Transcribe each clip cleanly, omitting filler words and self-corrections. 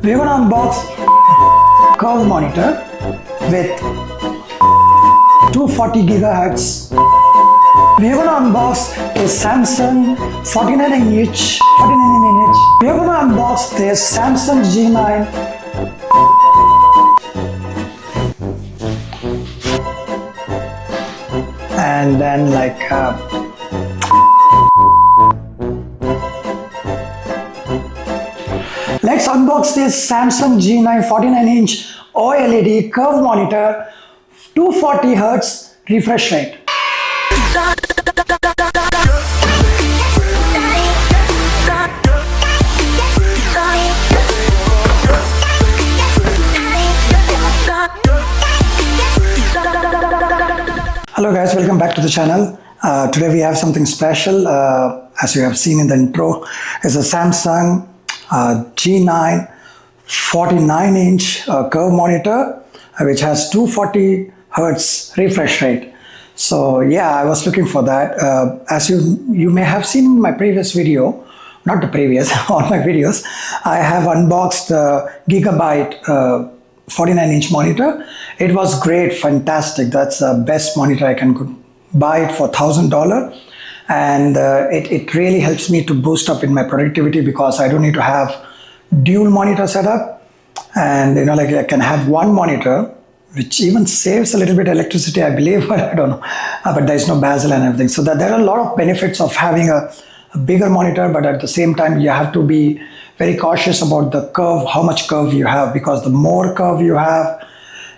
We're gonna unbox curve monitor with 240 gigahertz. We're gonna unbox this Samsung 49-inch. We're gonna unbox this Samsung G9. And then let's unbox this Samsung G9 49-inch OLED curve monitor, 240 Hz refresh rate. Hello guys, welcome back to the channel. Today we have something special. As you have seen in the intro, it's a Samsung G9 49-inch curve monitor which has 240 Hz refresh rate. So yeah, I was looking for that. As you may have seen in my previous video, not the previous, all my videos, I have unboxed the Gigabyte 49-inch monitor. It was great, fantastic. That's the best monitor I can buy it for $1,000, and it really helps me to boost up in my productivity because I don't need to have dual monitor setup, and I can have one monitor, which even saves a little bit electricity, I believe, but I don't know. But there's no bezel and everything, so that there are a lot of benefits of having a bigger monitor, but at the same time you have to be very cautious about the curve, how much curve you have, because the more curve you have,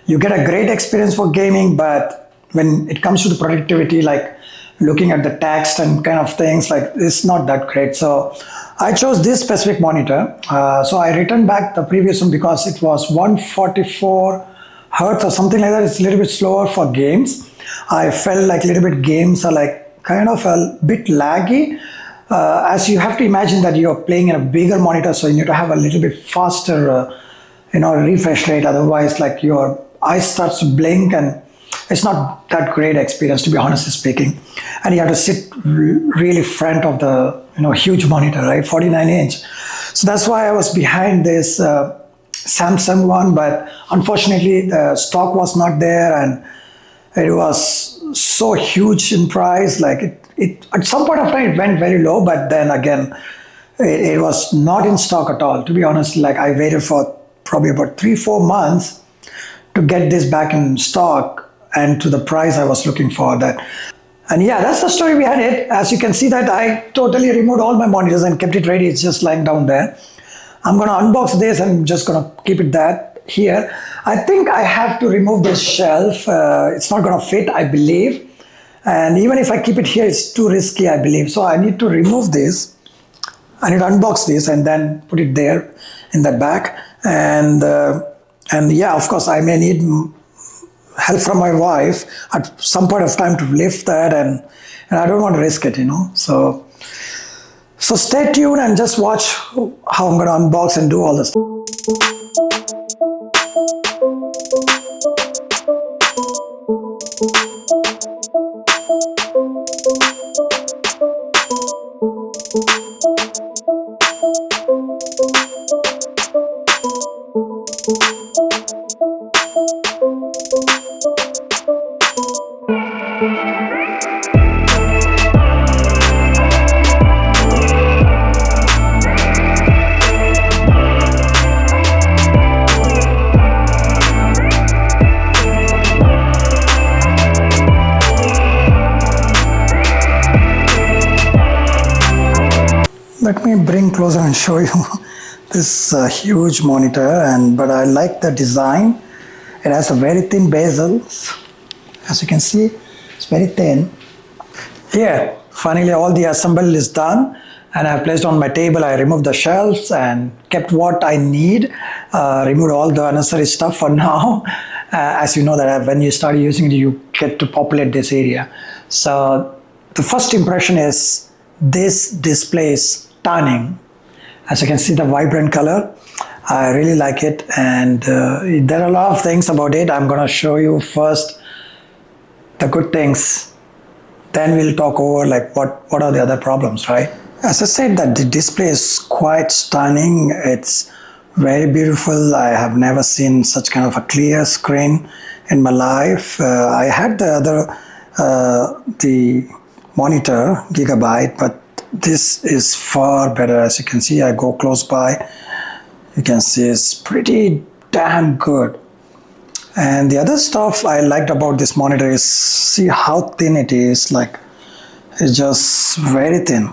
you get a great experience for gaming, but when it comes to the productivity, like looking at the text and kind of things, like it's not that great. So I chose this specific monitor. So I returned back the previous one because it was 144 Hertz or something like that. It's a little bit slower for games. I felt like a little bit games are like kind of a bit laggy. As you have to imagine that you're playing in a bigger monitor, so you need to have a little bit faster refresh rate, otherwise like your eyes starts to blink and it's not that great experience, to be honestly speaking. And you have to sit really front of the huge monitor, right, 49-inch. So that's why I was behind this Samsung one, but unfortunately the stock was not there and it was so huge in price. Like it at some point of time it went very low, but then again it was not in stock at all, to be honest. Like I waited for probably about 3-4 months to get this back in stock and to the price I was looking for that. And yeah, that's the story behind it. As you can see that I totally removed all my monitors and kept it ready. It's just lying down there. I'm gonna unbox this and I'm just gonna keep it that here. I think I have to remove this shelf. It's not gonna fit, I believe. And even if I keep it here, it's too risky, I believe. So I need to remove this. I need to unbox this and then put it there in the back. And yeah, of course, I may need help from my wife at some point of time to lift that, and I don't want to risk it, So stay tuned and just watch how I'm going to unbox and do all this. Let me bring closer and show you this huge monitor, but I like the design. It has a very thin bezel. As you can see, it's very thin. Here, finally all the assembly is done and I've placed on my table. I removed the shelves and kept what I need, removed all the unnecessary stuff for now. As you know that when you start using it, you get to populate this area. So the first impression is this display is stunning. As you can see, the vibrant color, I really like it, and there are a lot of things about it. I'm going to show you first the good things, then we'll talk over like what are the other problems, right? As I said, that the display is quite stunning. It's Very beautiful. I have never seen such kind of a clear screen in my life. I had the monitor Gigabyte, but this is far better. As you can see, I go close by. You can see it's pretty damn good. And the other stuff I liked about this monitor is see how thin it is. Like, it's just very thin.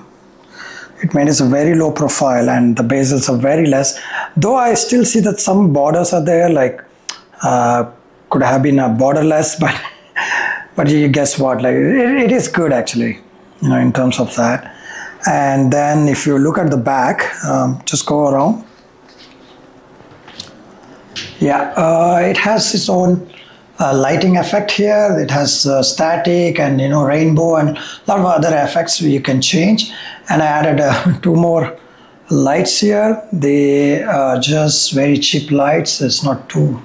It maintains a very low profile and the bezels are very less. Though I still see that some borders are there, like could have been a borderless, but you guess what? Like it is good actually, in terms of that. And then if you look at the back, just go around. Yeah, it has its own lighting effect here. It has static and rainbow and a lot of other effects you can change. And I added 2 more lights here. They are just very cheap lights. It's not too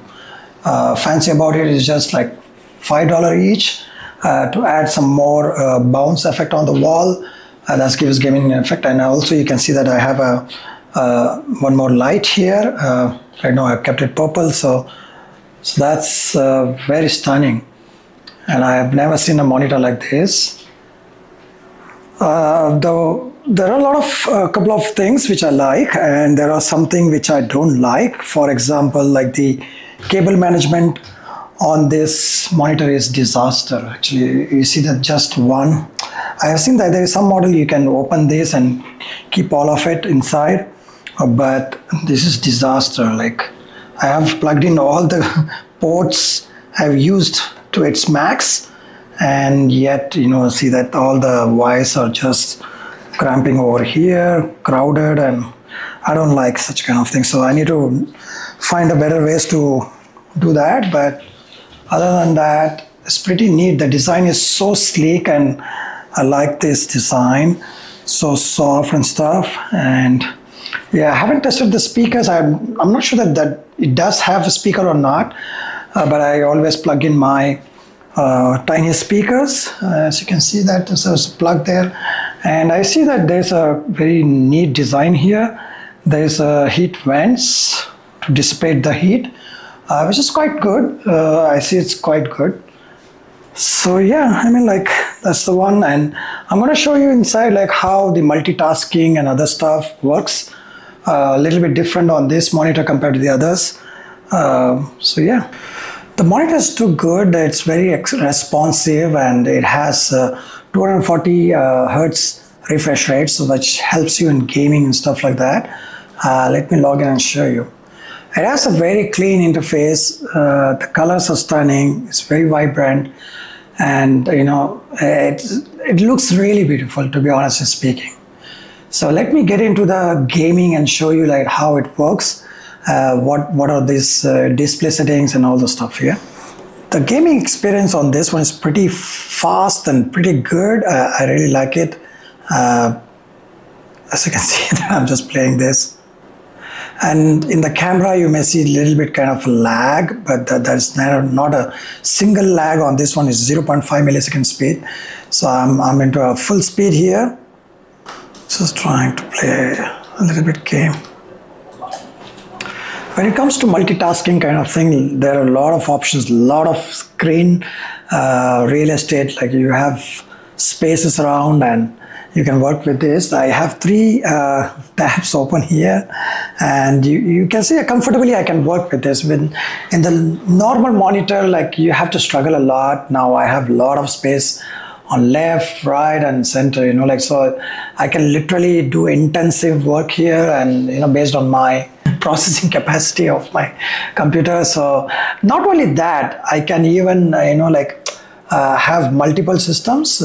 fancy about it. It's just like $5 each to add some more bounce effect on the wall. That gives gaming effect. And also you can see that I have one more light here. Right now I've kept it purple, so that's very stunning. And I have never seen a monitor like this. Though there are a couple of things which I like, and there are something which I don't like. For example, like the cable management on this monitor is disaster. Actually, you see that just one. I have seen that there is some model you can open this and keep all of it inside, but this is disaster. Like, I have plugged in all the ports I've used to its max, and yet see that all the wires are just cramping over here, crowded, and I don't like such kind of things. So I need to find a better ways to do that. But other than that, it's pretty neat. The design is so sleek, and I like this design, so soft and stuff. And yeah, I haven't tested the speakers. I'm not sure that it does have a speaker or not, but I always plug in my tiny speakers. As you can see that there's a plug there, and I see that there's a very neat design here. There's heat vents to dissipate the heat, which is quite good. I see it's quite good. So yeah, I mean, like, that's the one. And I'm going to show you inside like how the multitasking and other stuff works. A little bit different on this monitor compared to the others. So yeah, the monitor is too good. It's very responsive, and it has 240 hertz refresh rate, so which helps you in gaming and stuff like that. Let me log in and show you. It has a very clean interface. The colors are stunning. It's very vibrant, and it looks really beautiful, to be honest speaking. So let me get into the gaming and show you like how it works. What are these display settings and all the stuff here. The gaming experience on this one is pretty fast and pretty good. I really like it. As you can see, I'm just playing this. And in the camera, you may see a little bit kind of lag, but there's not a single lag on this one. It's 0.5 millisecond speed. So I'm into a full speed here. Just trying to play a little bit game. When it comes to multitasking kind of thing, there are a lot of options, a lot of screen real estate. Like, you have spaces around and you can work with this. I have 3 tabs open here, and you can see comfortably I can work with this. In the normal monitor, like, you have to struggle a lot. Now I have a lot of space on left, right, and center, so I can literally do intensive work here, and based on my processing capacity of my computer. So not only that, I can even have multiple systems.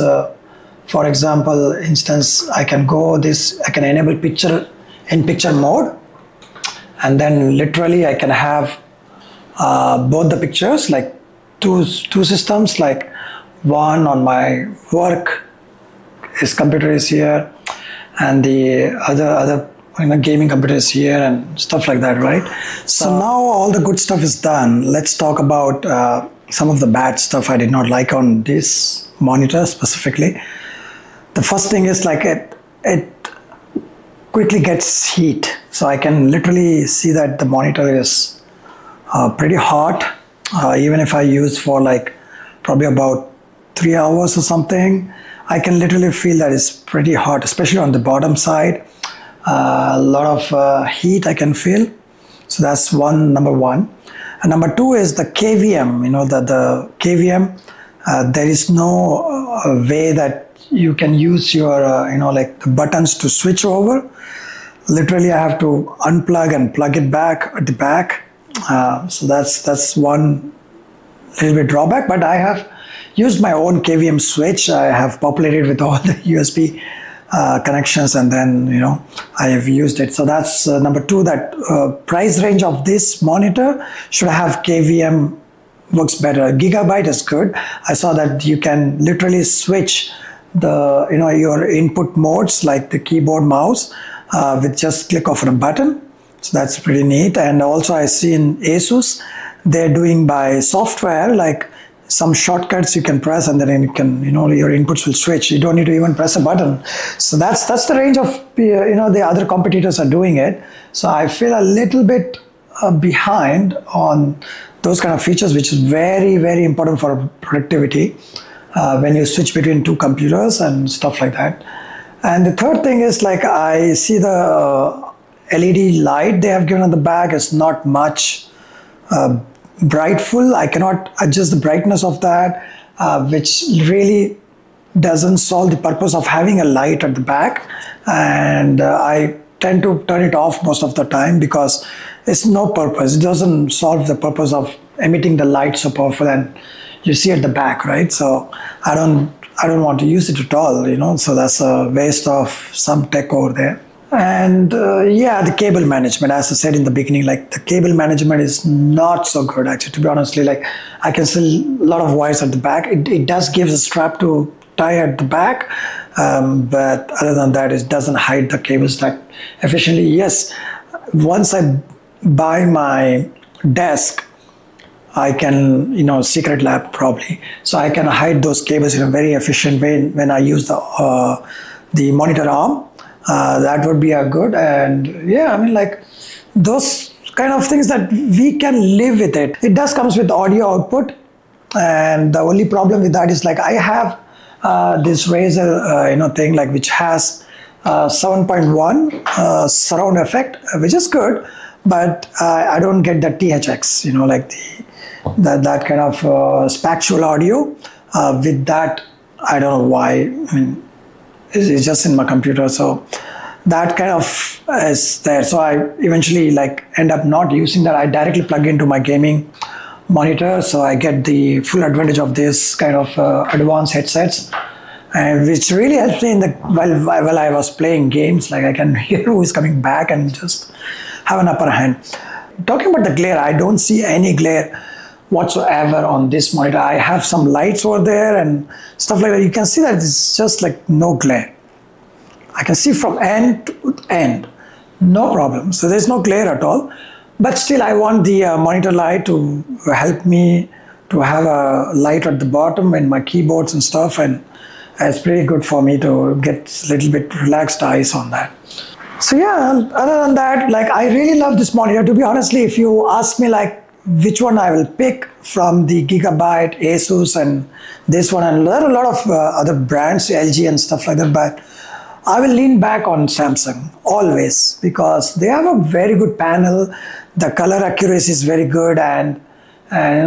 For example, I can enable picture in picture mode, and then literally I can have both the pictures, like two systems, like one on my work computer is here, and the other gaming computer is here, and stuff like that, right? So now all the good stuff is done. Let's talk about some of the bad stuff I did not like on this monitor specifically. The first thing is like it quickly gets heat. So I can literally see that the monitor is pretty hot. Even if I use for like probably about 3 hours or something, I can literally feel that it's pretty hot, especially on the bottom side. A lot of heat I can feel. So that's number one. And number two is the KVM. You know, the KVM, there is no way that you can use your, like the buttons to switch over. Literally, I have to unplug and plug it back at the back. So that's one little bit drawback. But I have used my own KVM switch. I have populated with all the USB connections, and then I have used it. So that's number two. That price range of this monitor should have KVM. Works better. Gigabyte is good. I saw that you can literally switch the your input modes like the keyboard, mouse with just click of a button. So that's pretty neat. And also I see in Asus they're doing by software, like some shortcuts you can press and then it can your inputs will switch. You don't need to even press a button. So that's the range of the other competitors are doing it. So I feel a little bit behind on those kind of features, which is very, very important for productivity when you switch between two computers and stuff like that. And the third thing is, like, I see the LED light they have given on the back is not much brightful. I cannot adjust the brightness of that, which really doesn't solve the purpose of having a light at the back. And I tend to turn it off most of the time because it's no purpose. It doesn't solve the purpose of emitting the light so powerful and you see at the back, right? So I don't want to use it at all, so that's a waste of some tech over there. And yeah, the cable management, as I said in the beginning, like the cable management is not so good actually, to be honestly. Like I can see a lot of wires at the back. It does give a strap to tie at the back, but other than that, it doesn't hide the cables that efficiently. Yes, once I buy my desk, I can, secret lab probably. So I can hide those cables in a very efficient way when I use the monitor arm. That would be a good. And yeah, I mean, like those kind of things that we can live with it. It does comes with audio output. And the only problem with that is, like, I have this Razer, thing, like, which has 7.1 surround effect, which is good, but I don't get the THX, like that kind of spatial audio. With that, I don't know why. I mean, it's just in my computer, so that kind of is there. So I eventually end up not using that. I directly plug into my gaming monitor, so I get the full advantage of this kind of advanced headsets, and which really helps me while I was playing games. Like I can hear who is coming back and just have an upper hand. Talking about the glare, I don't see any glare whatsoever on this monitor. I have some lights over there and stuff like that. You can see that it's just like no glare. I can see from end to end, no problem. So there's no glare at all. But still, I want the monitor light to help me to have a light at the bottom in my keyboards and stuff, and it's pretty good for me to get a little bit relaxed eyes on that. So yeah, other than that, I really love this monitor. To be honestly, if you ask me which one I will pick from the Gigabyte, Asus, and this one, and there are a lot of other brands, LG and stuff like that, but I will lean back on Samsung always because they have a very good panel. The color accuracy is very good, and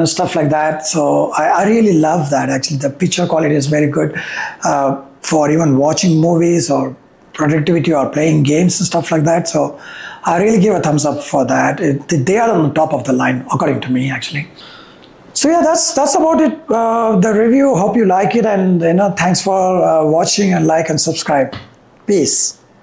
stuff like that. So I really love that. Actually, the picture quality is very good for even watching movies or productivity or playing games and stuff like that. So I really give a thumbs up for that. They are on the top of the line, according to me, actually. So yeah, that's about it. The review. Hope you like it, and thanks for watching, and like and subscribe. Peace.